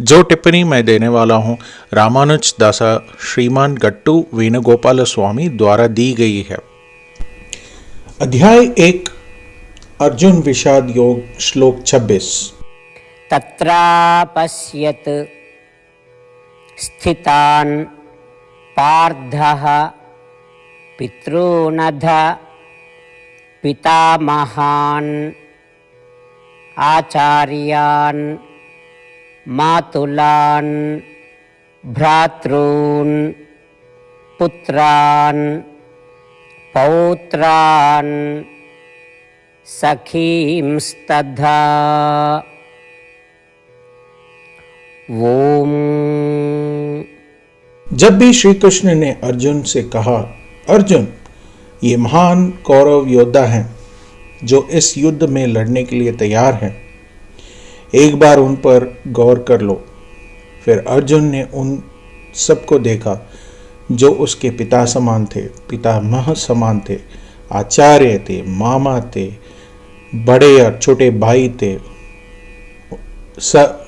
जो टिप्पणी मैं देने वाला हूँ रामानुज दासा श्रीमान गट्टू वेणुगोपाल स्वामी द्वारा दी गई है। अध्याय 1 अर्जुन विषाद योग श्लोक 26। तत्रापश्यत् स्थितान् पार्थः पितॄनध पितामहान् आचार्यान् मातुलान् भ्रातॄन् पुत्रान् पौत्रान् सखींस्तथा। ओम। जब भी श्री कृष्ण ने अर्जुन से कहा, अर्जुन ये महान कौरव योद्धा हैं जो इस युद्ध में लड़ने के लिए तैयार हैं, एक बार उन पर गौर कर लो। फिर अर्जुन ने उन सबको देखा जो उसके पिता समान थे, पितामह समान थे, आचार्य थे, मामा थे, बड़े और छोटे भाई थे,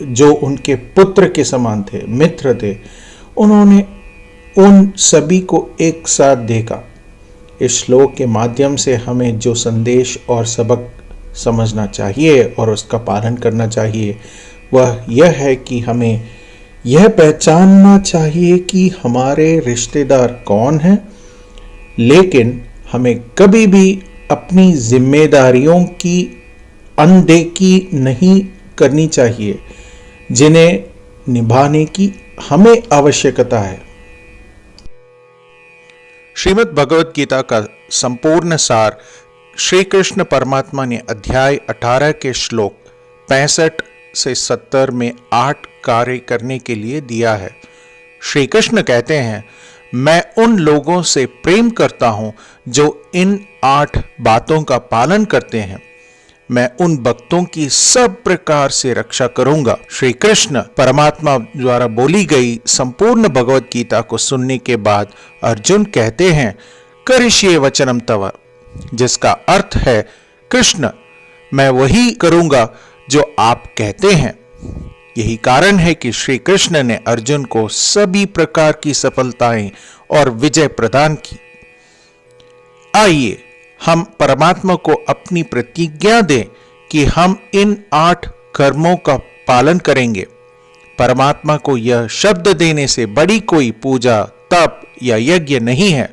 जो उनके पुत्र के समान थे, मित्र थे। उन्होंने उन सभी को एक साथ देखा। इस श्लोक के माध्यम से हमें जो संदेश और सबक समझना चाहिए और उसका पालन करना चाहिए वह यह है कि हमें यह पहचानना चाहिए कि हमारे रिश्तेदार कौन हैं, लेकिन हमें कभी भी अपनी जिम्मेदारियों की अनदेखी नहीं करनी चाहिए जिन्हें निभाने की हमें आवश्यकता है। श्रीमद् भगवत गीता का संपूर्ण सार श्री कृष्ण परमात्मा ने अध्याय 18 के श्लोक 65 से 70 में 8 कार्य करने के लिए दिया है। श्री कृष्ण कहते हैं, मैं उन लोगों से प्रेम करता हूं जो इन 8 बातों का पालन करते हैं। मैं उन भक्तों की सब प्रकार से रक्षा करूंगा। श्री कृष्ण परमात्मा द्वारा बोली गई संपूर्ण भगवत गीता को सुनने के बाद अर्जुन कहते हैं, करिष्ये वचनम तव, जिसका अर्थ है, कृष्ण मैं वही करूंगा जो आप कहते हैं। यही कारण है कि श्री कृष्ण ने अर्जुन को सभी प्रकार की सफलताएं और विजय प्रदान की। आइए हम परमात्मा को अपनी प्रतिज्ञा दें कि हम इन 8 कर्मों का पालन करेंगे। परमात्मा को यह शब्द देने से बड़ी कोई पूजा, तप या यज्ञ नहीं है।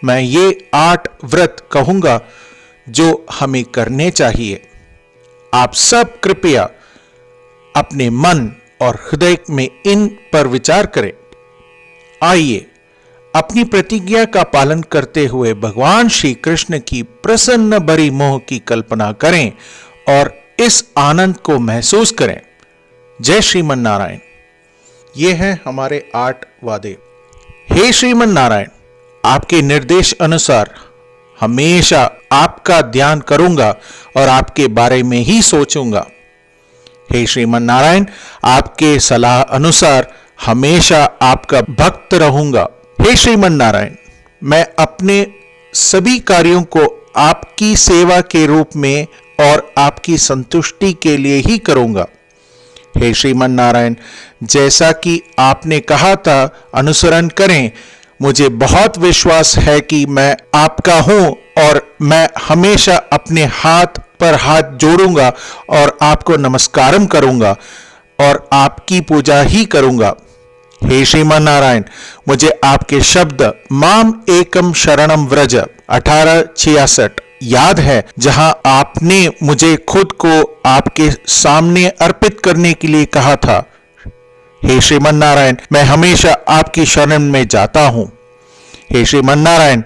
मैं ये 8 व्रत कहूंगा जो हमें करने चाहिए। आप सब कृपया अपने मन और हृदय में इन पर विचार करें। आइए अपनी प्रतिज्ञा का पालन करते हुए भगवान श्री कृष्ण की प्रसन्न भरी मोह की कल्पना करें और इस आनंद को महसूस करें। जय श्रीमन नारायण। ये हैं हमारे 8 वादे। हे श्रीमन नारायण, आपके निर्देश अनुसार हमेशा आपका ध्यान करूंगा और आपके बारे में ही सोचूंगा। हे श्रीमन नारायण, आपके सलाह अनुसार हमेशा आपका भक्त रहूंगा। हे श्रीमन नारायण, मैं अपने सभी कार्यों को आपकी सेवा के रूप में और आपकी संतुष्टि के लिए ही करूंगा। हे श्रीमन नारायण, जैसा कि आपने कहा था अनुसरण करें। मुझे बहुत विश्वास है कि मैं आपका हूं और मैं हमेशा अपने हाथ पर हाथ जोड़ूंगा और आपको नमस्कारम करूंगा और आपकी पूजा ही करूंगा। हे श्रीमान नारायण, मुझे आपके शब्द माम एकम शरणम व्रज 1866 याद है, जहां आपने मुझे खुद को आपके सामने अर्पित करने के लिए कहा था। हे श्रीमन नारायण, मैं हमेशा आपकी शरण में जाता हूं। हे श्रीमन नारायण,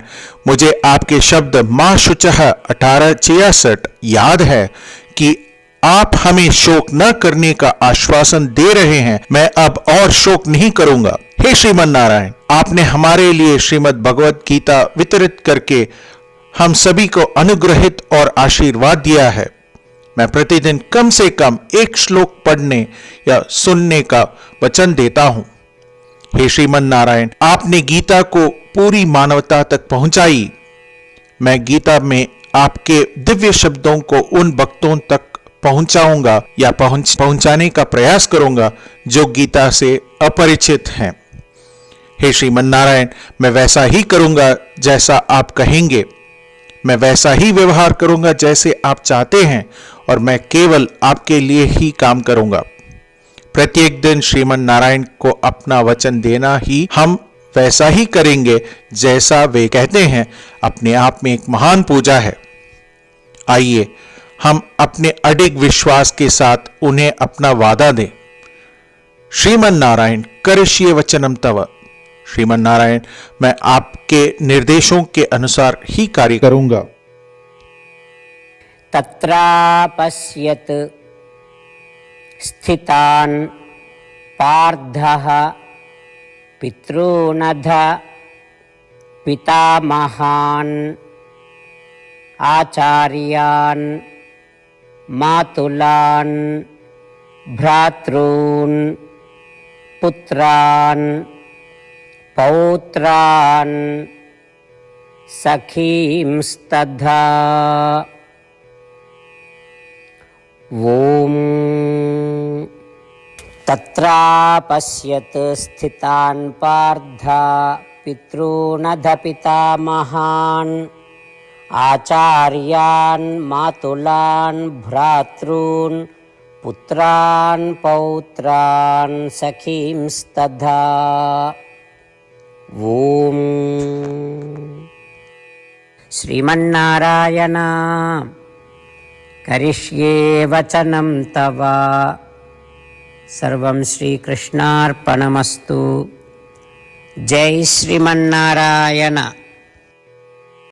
मुझे आपके शब्द मां शुचः 1866 याद है कि आप हमें शोक न करने का आश्वासन दे रहे हैं। मैं अब और शोक नहीं करूंगा। हे श्रीमन नारायण, आपने हमारे लिए श्रीमद् भगवत गीता वितरित करके हम सभी को अनुग्रहित और आशीर्वाद दिया है। मैं प्रतिदिन कम से कम 1 श्लोक पढ़ने या सुनने का वचन देता हूं। हे श्रीमन नारायण, आपने गीता को पूरी मानवता तक पहुंचाई। मैं गीता में आपके दिव्य शब्दों को उन भक्तों तक पहुंचाऊंगा या पहुंचाने का प्रयास करूंगा जो गीता से अपरिचित हैं। हे श्रीमन नारायण, मैं वैसा ही करूंगा जैसा आप कहेंगे, मैं वैसा ही व्यवहार करूंगा जैसे आप चाहते हैं, और मैं केवल आपके लिए ही काम करूंगा। प्रत्येक दिन श्रीमन नारायण को अपना वचन देना ही हम वैसा ही करेंगे जैसा वे कहते हैं, अपने आप में एक महान पूजा है। आइए हम अपने अडिग विश्वास के साथ उन्हें अपना वादा दें। श्रीमन नारायण करिष्ये वचनम तव। श्रीमन नारायण, मैं आपके निर्देशों के अनुसार ही कार्य करूंगा। तत्रापश्यत् स्थितान् पार्थः पितॄनध पितामहान् आचार्यान् मातुलान् भ्रातॄन् पुत्रान् पौत्रान् सखींस्तथा। ॐ तत्रापश्यत् स्थितान् पार्थ पितॄनध पितामहान् आचार्यान् मातुलान् भ्रातॄन् पुत्रान् पौत्रान् सखींस्तथा। ॐ श्रीमन्नारायण करिष्ये वचनं तव। सर्वं श्रीकृष्णार्पणमस्तु। जय श्रीमन्नारायण।